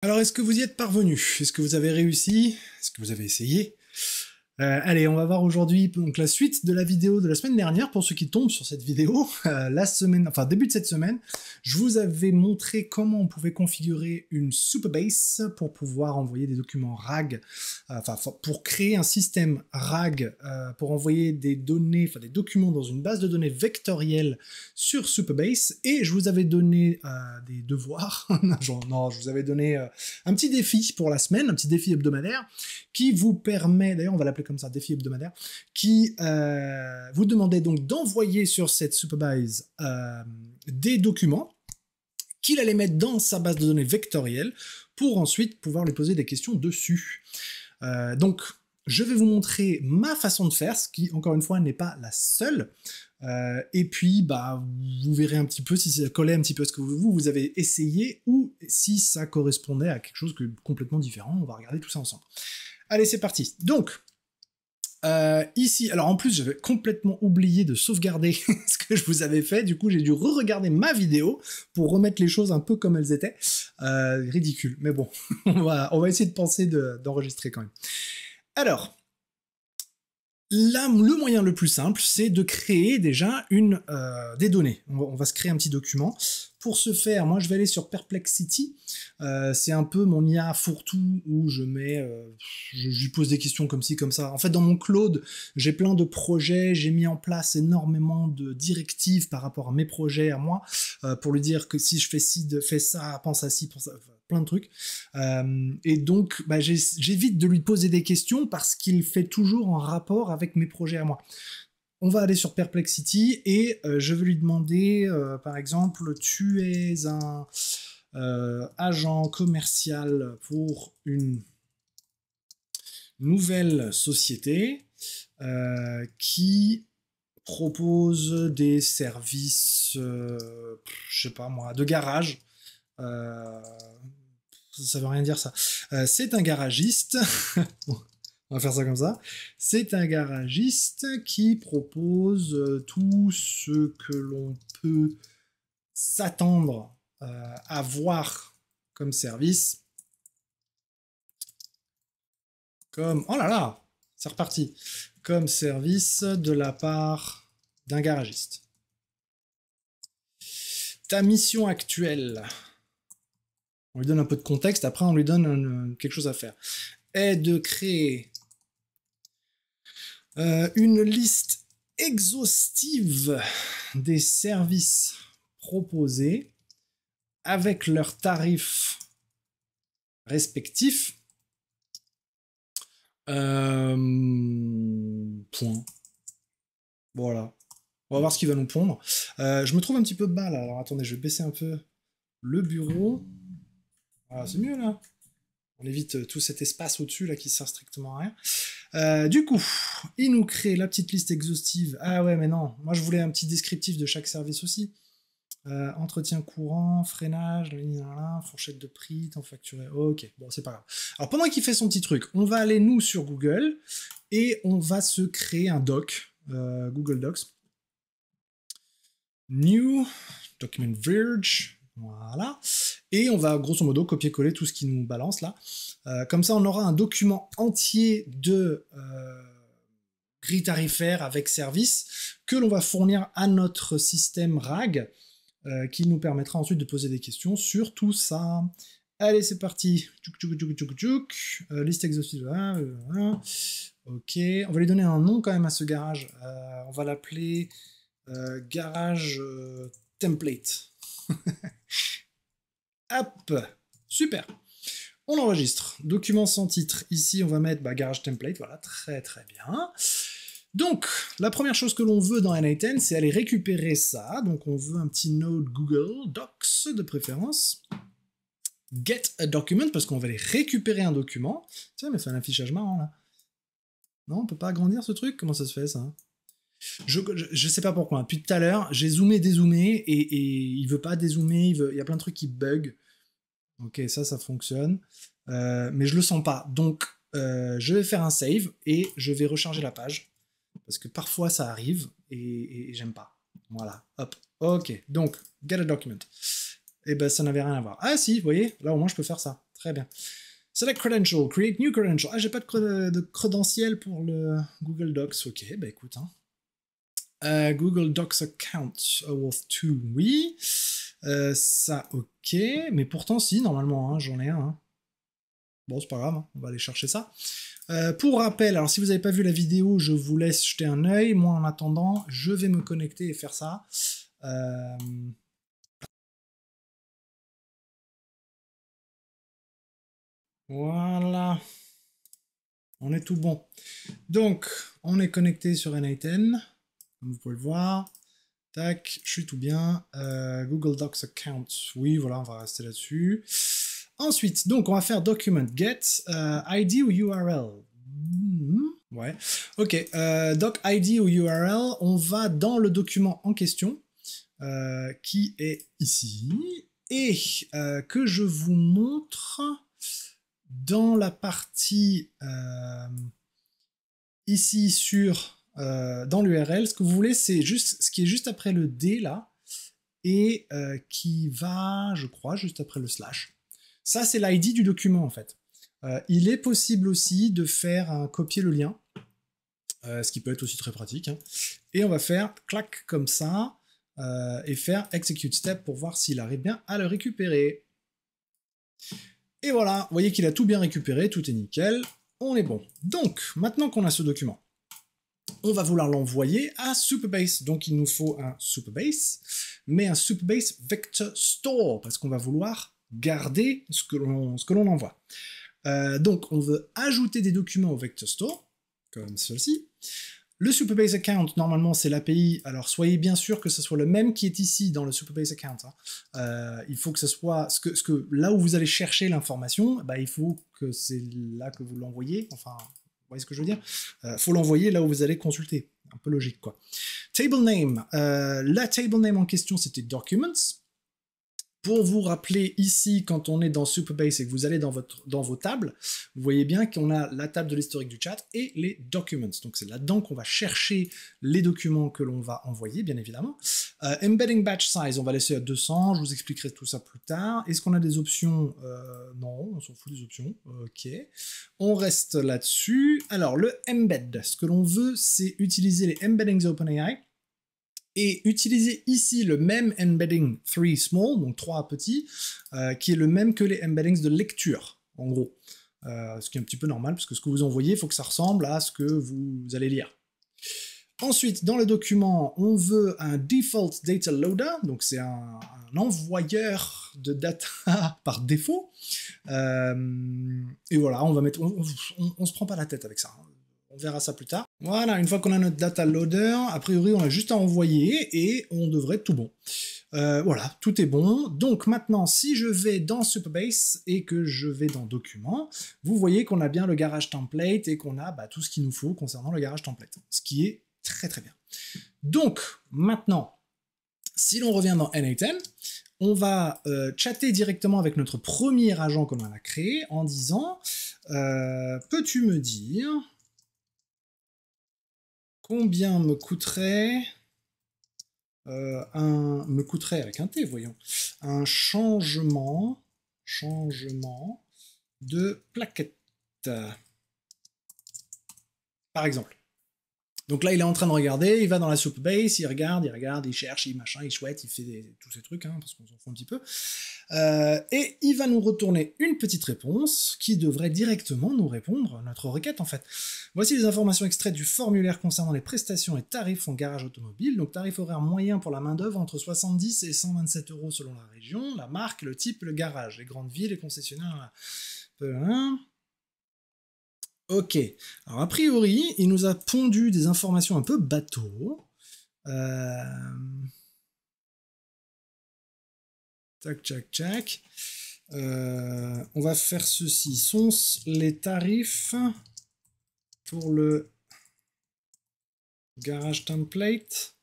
Alors, est-ce que vous y êtes parvenu? Est-ce que vous avez réussi? Est-ce que vous avez essayé? Allez, on va voir aujourd'hui donc la suite de la vidéo de la semaine dernière pour ceux qui tombent sur cette vidéo. La semaine, enfin début de cette semaine, je vous avais montré comment on pouvait configurer une Supabase pour pouvoir envoyer des documents RAG, enfin pour créer un système RAG pour envoyer des données, enfin des documents dans une base de données vectorielle sur Supabase. Et je vous avais donné des devoirs. Non, je vous avais donné un petit défi pour la semaine, un petit défi hebdomadaire qui vous permet, d'ailleurs on va l'appeler comme ça, défi hebdomadaire, qui vous demandait donc d'envoyer sur cette Supabase des documents qu'il allait mettre dans sa base de données vectorielle pour ensuite pouvoir lui poser des questions dessus. Donc, je vais vous montrer ma façon de faire, ce qui, encore une fois, n'est pas la seule. Et puis, bah, vous verrez un petit peu si ça collait un petit peu à ce que vous avez essayé ou si ça correspondait à quelque chose de complètement différent. On va regarder tout ça ensemble. Allez, c'est parti. Donc, ici, alors en plus, j'avais complètement oublié de sauvegarder ce que je vous avais fait. Du coup, j'ai dû re-regarder ma vidéo pour remettre les choses un peu comme elles étaient. Ridicule, mais bon, on va essayer de penser d'enregistrer quand même. Alors, là, le moyen le plus simple, c'est de créer déjà des données. On va se créer un petit document. Pour ce faire, moi, je vais aller sur Perplexity. C'est un peu mon IA fourre-tout où je lui pose des questions comme ci, comme ça. En fait, dans mon Claude, j'ai plein de projets. J'ai mis en place énormément de directives par rapport à mes projets, à moi, pour lui dire que si je fais ça, pense à ci, pense à plein de trucs. Et donc, bah, j'évite de lui poser des questions parce qu'il fait toujours en rapport avec mes projets à moi. On va aller sur Perplexity et je vais lui demander, par exemple, tu es un agent commercial pour une nouvelle société qui propose des services, je sais pas moi, de garage. Ça veut rien dire ça. C'est un garagiste. On va faire ça comme ça. C'est un garagiste qui propose tout ce que l'on peut s'attendre à voir comme service. Comme... Oh là là, c'est reparti. Comme service de la part d'un garagiste. Ta mission actuelle. On lui donne un peu de contexte, après on lui donne quelque chose à faire. Est de créer une liste exhaustive des services proposés avec leurs tarifs respectifs. Point. Voilà. On va voir ce qu'il va nous pondre. Je me trouve un petit peu bas là. Alors attendez, je vais baisser un peu le bureau. Voilà, c'est mieux là. On évite tout cet espace au-dessus là qui sert strictement à rien. Du coup, il nous crée la petite liste exhaustive. Ah ouais, mais non. Moi, je voulais un petit descriptif de chaque service aussi. Entretien courant, freinage, fourchette de prix, temps facturé. Ok, bon, c'est pas grave. Alors, pendant qu'il fait son petit truc, on va aller, nous, sur Google et on va se créer un doc, Google Docs. New, Document Verge, voilà. Et on va, grosso modo, copier-coller tout ce qui nous balance là. Comme ça, on aura un document entier de grille tarifaire avec service que l'on va fournir à notre système RAG qui nous permettra ensuite de poser des questions sur tout ça. Allez, c'est parti. Liste exhaustive. Ok, on va lui donner un nom quand même à ce garage. On va l'appeler garage template. Hop, super. On enregistre. Document sans titre. Ici, on va mettre garage template. Voilà, très très bien. Donc, la première chose que l'on veut dans n8n, c'est aller récupérer ça. Donc, on veut un petit node Google Docs de préférence. Get a document, parce qu'on va aller récupérer un document. Tiens, mais c'est un affichage marrant, là. Non, on peut pas agrandir ce truc? Comment ça se fait, ça? Je sais pas pourquoi. Depuis tout à l'heure, j'ai zoomé, dézoomé, et il veut pas dézoomer, il y a plein de trucs qui bug. Ok, ça fonctionne. Mais je le sens pas. Donc, je vais faire un save, et je vais recharger la page. Parce que parfois ça arrive et j'aime pas. Voilà, hop. Ok, donc, get a document. Et ben ça n'avait rien à voir. Ah si, vous voyez, là au moins je peux faire ça. Très bien. Select credential, create new credential. Ah, j'ai pas de crédentiel pour le Google Docs. Ok, bah écoute. Hein. Google Docs account, Auth 2, oui. Ça, ok. Mais pourtant, si, normalement, hein, j'en ai un. Hein. Bon, c'est pas grave, hein, on va aller chercher ça. Pour rappel, alors si vous n'avez pas vu la vidéo, je vous laisse jeter un œil. Moi, en attendant, je vais me connecter et faire ça. Voilà. On est tout bon. Donc, on est connecté sur N8N, comme vous pouvez le voir. Tac, je suis tout bien. Google Docs account, oui, voilà, on va rester là-dessus. Ensuite, donc, on va faire document get, ID ou URL. Ouais, ok. Doc ID ou URL, on va dans le document en question, qui est ici, et que je vous montre dans la partie ici sur dans l'URL. Ce que vous voulez, c'est juste ce qui est juste après le D là, et qui va, je crois, juste après le slash. Ça, c'est l'ID du document en fait. Il est possible aussi de faire un copier le lien, ce qui peut être aussi très pratique. Hein. Et on va faire clac comme ça, et faire execute step pour voir s'il arrive bien à le récupérer. Et voilà, vous voyez qu'il a tout bien récupéré, tout est nickel, on est bon. Donc, maintenant qu'on a ce document, on va vouloir l'envoyer à Supabase. Donc il nous faut un Supabase, mais un Supabase Vector Store, parce qu'on va vouloir garder ce que l'on envoie. Donc on veut ajouter des documents au Vector Store, comme ceci. Le Supabase Account, normalement, c'est l'API. Alors, soyez bien sûr que ce soit le même qui est ici dans le Supabase Account. Hein. Il faut que ce soit... là où vous allez chercher l'information, bah, il faut que c'est là que vous l'envoyez. Enfin, vous voyez ce que je veux dire? Faut l'envoyer là où vous allez consulter. Un peu logique, quoi. Table name. La table name en question, c'était Documents. Pour vous rappeler ici, quand on est dans Supabase et que vous allez dans vos tables, vous voyez bien qu'on a la table de l'historique du chat et les documents. Donc c'est là-dedans qu'on va chercher les documents que l'on va envoyer, bien évidemment. Embedding batch size, on va laisser à 200, je vous expliquerai tout ça plus tard. Est-ce qu'on a des options? Non, on s'en fout des options. Ok. On reste là-dessus. Alors le embed, ce que l'on veut, c'est utiliser les embeddings OpenAI, et utiliser ici le même embedding 3 small, donc 3 petits, qui est le même que les embeddings de lecture, en gros. Ce qui est un petit peu normal, parce que ce que vous envoyez, il faut que ça ressemble à ce que vous allez lire. Ensuite, dans le document, on veut un default data loader, donc c'est un envoyeur de data par défaut. Et voilà, on va mettre, on se prend pas la tête avec ça. On verra ça plus tard. Voilà, une fois qu'on a notre data loader, a priori on a juste à envoyer et on devrait être tout bon. Voilà, tout est bon. Donc maintenant, si je vais dans Supabase et que je vais dans Documents, vous voyez qu'on a bien le garage template et qu'on a tout ce qu'il nous faut concernant le garage template, ce qui est très très bien. Donc maintenant, si l'on revient dans N8N, on va chatter directement avec notre premier agent qu'on a créé en disant peux-tu me dire combien me coûterait me coûterait avec un T, voyons, un changement de plaquette, par exemple. Donc là, il est en train de regarder, il va dans la Supabase, il regarde, il cherche, il machin, il chouette, il fait tous ces trucs, hein, parce qu'on s'en fout un petit peu. Et il va nous retourner une petite réponse qui devrait directement nous répondre à notre requête, en fait. Voici les informations extraites du formulaire concernant les prestations et tarifs en garage automobile. Donc tarif horaire moyen pour la main-d'œuvre entre 70 et 127 € selon la région, la marque, le type, le garage, les grandes villes, les concessionnaires. Ok, alors a priori, il nous a pondu des informations un peu bateau. Tac, tac, tac. On va faire ceci. Sont les tarifs pour le garage template?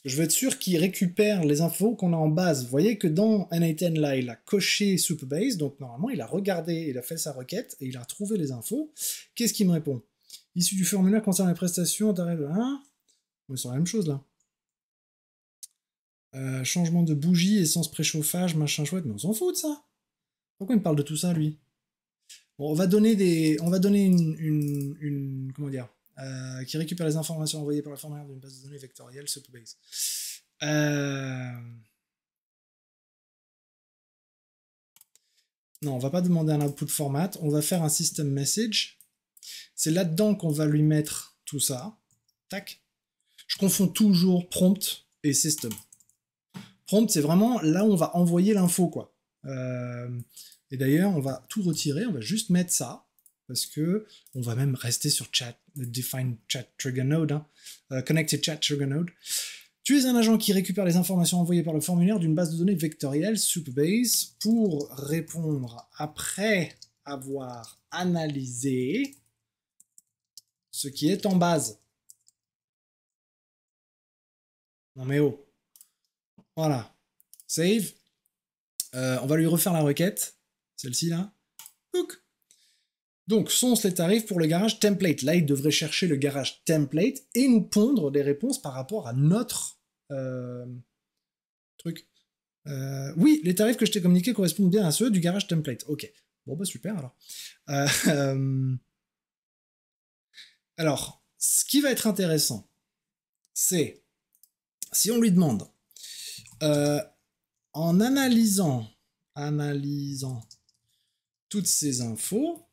Je veux être sûr qu'il récupère les infos qu'on a en base. Vous voyez que dans N8N, là, il a coché Supabase, donc normalement, il a regardé, il a fait sa requête, et il a trouvé les infos. Qu'est-ce qu'il me répond? Issu du formulaire concernant les prestations, tarif de 1. C'est la même chose, là. Changement de bougie, essence préchauffage, machin chouette, mais on s'en fout de ça. Pourquoi il me parle de tout ça, lui? Bon, on va donner comment dire, qui récupère les informations envoyées par la formulaire d'une base de données vectorielle, Supabase. Non, on va pas demander un output format, on va faire un system message. C'est là-dedans qu'on va lui mettre tout ça. Tac. Je confonds toujours prompt et system. Prompt, c'est vraiment là où on va envoyer l'info, quoi. Et d'ailleurs, on va tout retirer, on va juste mettre ça, parce que on va même rester sur chat, define chat trigger node, hein, connected chat trigger node. Tu es un agent qui récupère les informations envoyées par le formulaire d'une base de données vectorielle Supabase pour répondre après avoir analysé ce qui est en base. Non mais oh. Voilà. Save. On va lui refaire la requête. Celle-ci là. Donc, sont les tarifs pour le garage template. Là, il devrait chercher le garage template et nous pondre des réponses par rapport à notre truc. Oui, les tarifs que je t'ai communiqués correspondent bien à ceux du garage template. Ok. Bon, bah super alors. Alors, ce qui va être intéressant, c'est si on lui demande, en analysant toutes ces infos,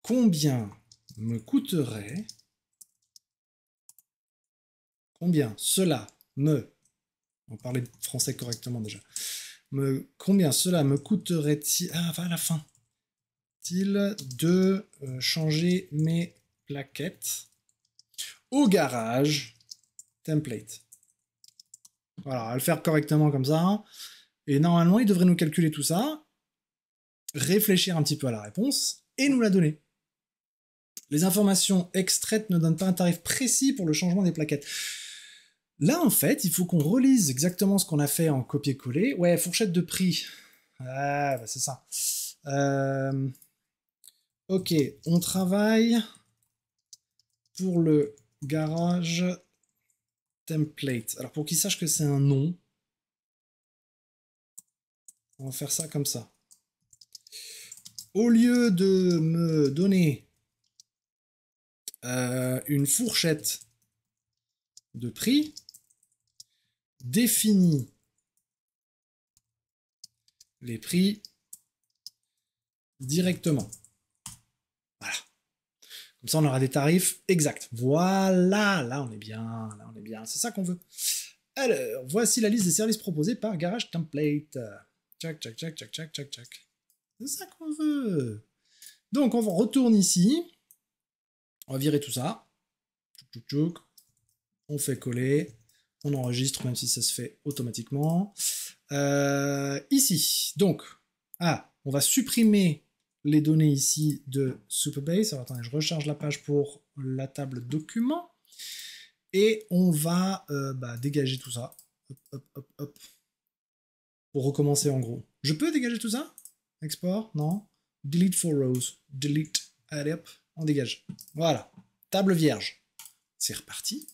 combien me coûterait, combien cela me, on parlait français correctement déjà, combien cela me coûterait-il, à la fin, de changer mes plaquettes au garage template. Voilà, on va le faire correctement comme ça. Et normalement, il devrait nous calculer tout ça, réfléchir un petit peu à la réponse, et nous la donner. Les informations extraites ne donnent pas un tarif précis pour le changement des plaquettes. Là, en fait, il faut qu'on relise exactement ce qu'on a fait en copier-coller. Ouais, fourchette de prix. Ah, bah c'est ça. Ok, on travaille pour le garage template. Alors, pour qu'il sache que c'est un nom, on va faire ça comme ça. Au lieu de me donner une fourchette de prix, définis les prix directement. Voilà. Comme ça, on aura des tarifs exacts. Voilà, là on est bien, là on est bien. C'est ça qu'on veut. Alors, voici la liste des services proposés par Garage Template. Tchac, tchac, tchac, tchac, tchac, tchac, tchac. C'est ça qu'on veut. Donc, on retourne ici. On va virer tout ça. Tchouk, tchouk, tchouk. On fait coller. On enregistre, même si ça se fait automatiquement. Ici, donc, on va supprimer les données ici de Supabase. Alors attendez, je recharge la page pour la table document. Et on va dégager tout ça. Hop, hop, hop, hop. Pour recommencer en gros. Je peux dégager tout ça? Export? Non. Delete for rows. Delete. Allez hop, on dégage. Voilà. Table vierge. C'est reparti.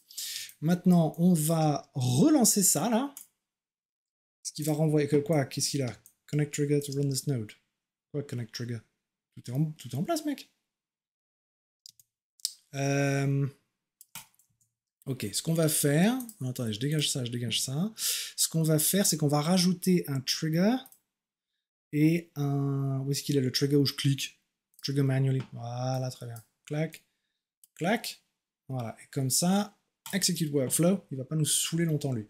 Maintenant, on va relancer ça là. Ce qui va renvoyer quoi? Qu'est-ce qu'il a? Connect trigger to run this node. Quoi, connect trigger? Tout est en place, mec. Ok, ce qu'on va faire... Non, attendez, je dégage ça, je dégage ça. Ce qu'on va faire, c'est qu'on va rajouter un trigger et un... Où est-ce qu'il est le trigger où je clique? Trigger manually. Voilà, très bien. Clac, clac. Voilà, et comme ça, execute workflow. Il va pas nous saouler longtemps, lui.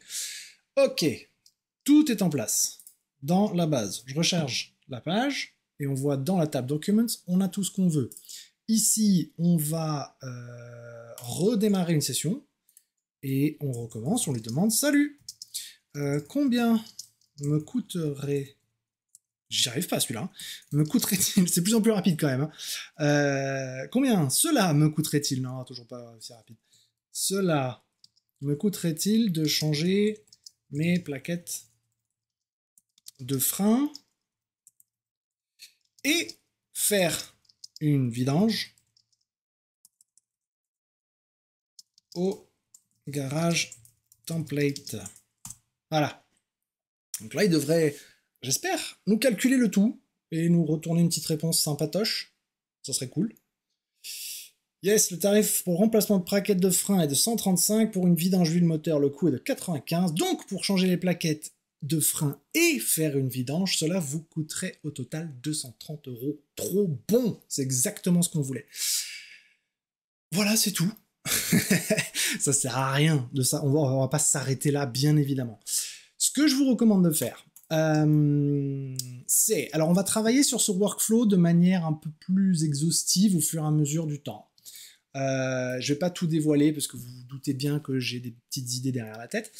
Ok, tout est en place. Dans la base, je recharge la page et on voit dans la table Documents, on a tout ce qu'on veut. Ici, on va redémarrer une session et on recommence, on lui demande « Salut, combien me coûterait... » J'y arrive pas celui-là. Me coûterait-il... C'est de plus en plus rapide quand même. Combien cela me coûterait-il? Non, toujours pas aussi rapide. Cela me coûterait-il de changer mes plaquettes de frein et faire une vidange au garage template. Voilà. Donc là, il devrait, j'espère, nous calculer le tout et nous retourner une petite réponse sympatoche. Ça serait cool. Yes, le tarif pour remplacement de plaquettes de frein est de 135. Pour une vidange huile moteur, le coût est de 95. Donc, pour changer les plaquettes de frein et faire une vidange, cela vous coûterait au total 230 €. Trop bon! C'est exactement ce qu'on voulait. Voilà, c'est tout. Ça sert à rien de ça. On va pas s'arrêter là, bien évidemment. Ce que je vous recommande de faire, c'est... Alors, on va travailler sur ce workflow de manière un peu plus exhaustive au fur et à mesure du temps. Je vais pas tout dévoiler parce que vous vous doutez bien que j'ai des petites idées derrière la tête.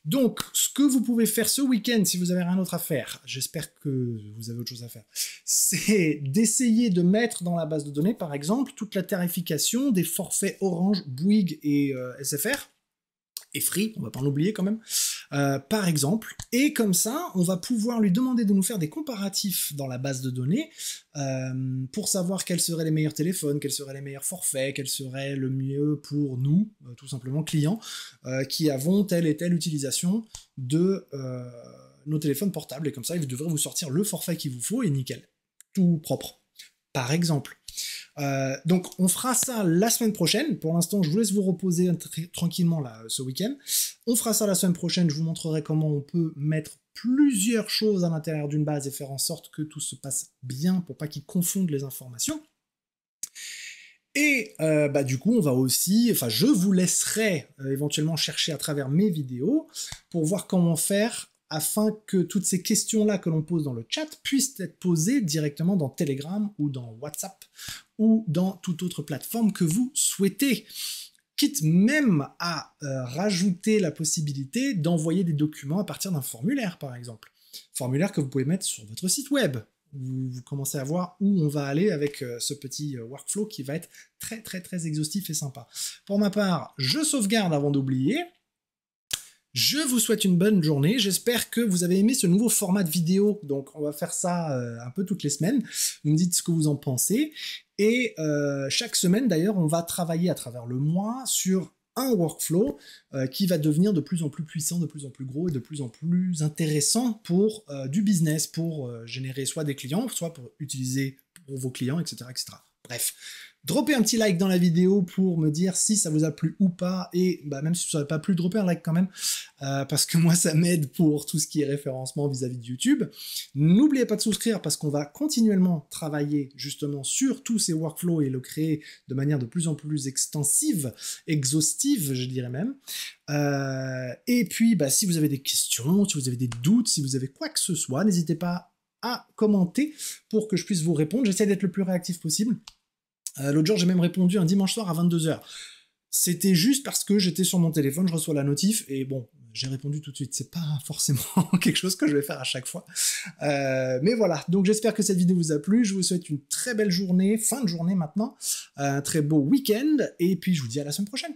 Donc, ce que vous pouvez faire ce week-end, si vous avez rien d'autre à faire, j'espère que vous avez autre chose à faire, c'est d'essayer de mettre dans la base de données, par exemple, toute la tarification des forfaits Orange, Bouygues et SFR, et Free, on va pas en oublier quand même, par exemple. Et comme ça, on va pouvoir lui demander de nous faire des comparatifs dans la base de données pour savoir quels seraient les meilleurs téléphones, quels seraient les meilleurs forfaits, quel serait le mieux pour nous, tout simplement clients, qui avons telle et telle utilisation de nos téléphones portables. Et comme ça, il devrait vous sortir le forfait qu'il vous faut et nickel. Tout propre. Par exemple. Donc on fera ça la semaine prochaine. Pour l'instant, je vous laisse vous reposer tranquillement là, ce week-end. On fera ça la semaine prochaine. Je vous montrerai comment on peut mettre plusieurs choses à l'intérieur d'une base et faire en sorte que tout se passe bien pour pas qu'ils confondent les informations. Et du coup, on va aussi, je vous laisserai éventuellement chercher à travers mes vidéos pour voir comment faire afin que toutes ces questions-là que l'on pose dans le chat puissent être posées directement dans Telegram ou dans WhatsApp ou dans toute autre plateforme que vous souhaitez. Quitte même à rajouter la possibilité d'envoyer des documents à partir d'un formulaire, par exemple. Formulaire que vous pouvez mettre sur votre site web. Vous commencez à voir où on va aller avec ce petit workflow qui va être très très très exhaustif et sympa. Pour ma part, je sauvegarde avant d'oublier. Je vous souhaite une bonne journée, j'espère que vous avez aimé ce nouveau format de vidéo, donc on va faire ça un peu toutes les semaines, vous me dites ce que vous en pensez, et chaque semaine d'ailleurs on va travailler à travers le mois sur un workflow qui va devenir de plus en plus puissant, de plus en plus gros et de plus en plus intéressant pour du business, pour générer soit des clients, soit pour utiliser pour vos clients, etc. etc. Bref. Droppez un petit like dans la vidéo pour me dire si ça vous a plu ou pas, et même si ça n'a pas plu, droppez un like quand même, parce que moi ça m'aide pour tout ce qui est référencement vis-à-vis de YouTube. N'oubliez pas de souscrire parce qu'on va continuellement travailler justement sur tous ces workflows et le créer de manière de plus en plus extensive, exhaustive je dirais même. Et puis si vous avez des questions, si vous avez des doutes, si vous avez quoi que ce soit, n'hésitez pas à commenter pour que je puisse vous répondre. J'essaie d'être le plus réactif possible. L'autre jour, j'ai même répondu un dimanche soir à 22h. C'était juste parce que j'étais sur mon téléphone, je reçois la notif, et bon, j'ai répondu tout de suite. C'est pas forcément quelque chose que je vais faire à chaque fois. Mais voilà, donc j'espère que cette vidéo vous a plu. Je vous souhaite une très belle journée, fin de journée maintenant, un très beau week-end, et puis je vous dis à la semaine prochaine.